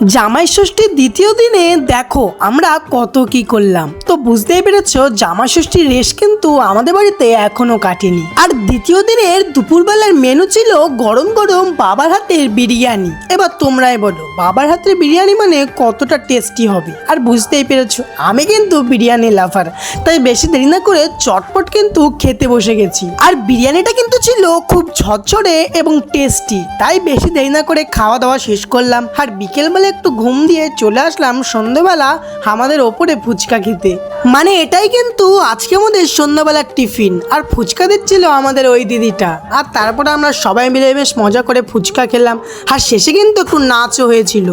জামাই ষষ্ঠীর দ্বিতীয় দিনে দেখো আমরা কত কি করলাম। তো বুঝতেই পেরেছো জামাই ষষ্ঠীর রেশ কিন্তু আমাদের বাড়িতে এখনো কাটেনি। আর দ্বিতীয় দিনের দুপুরবেলার মেনু ছিল গরম গরম বাবার হাতের বিরিয়ানি। এবার তোমরাই বলো বাবার হাতের বিরিয়ানি মানে কতটা টেস্টি হবে। আর বুঝতেই পেরেছো আমি কিন্তু বিরিয়ানি লাভার, তাই বেশি দেরি না করে চটপট কিন্তু খেতে বসে গেছি। আর বিরিয়ানিটা কিন্তু ছিল খুব ঝরঝরে এবং টেস্টি, তাই বেশি দেরি না করে খাওয়া দাওয়া শেষ করলাম। আর বিকেলবেলা একটু ঘুম দিয়ে চলে আসলাম সন্ধ্যাবেলা আমাদের ওপরে ফুচকা খেতে। মানে এটাই কিন্তু আজকে আমাদের সন্ধ্যাবেলার টিফিন। আর ফুচকা দিচ্ছিল আমাদের ওই দিদিটা। আর তারপরে আমরা সবাই মিলে বেশ মজা করে ফুচকা খেলাম। আর শেষে কিন্তু একটু নাচও হয়েছিল।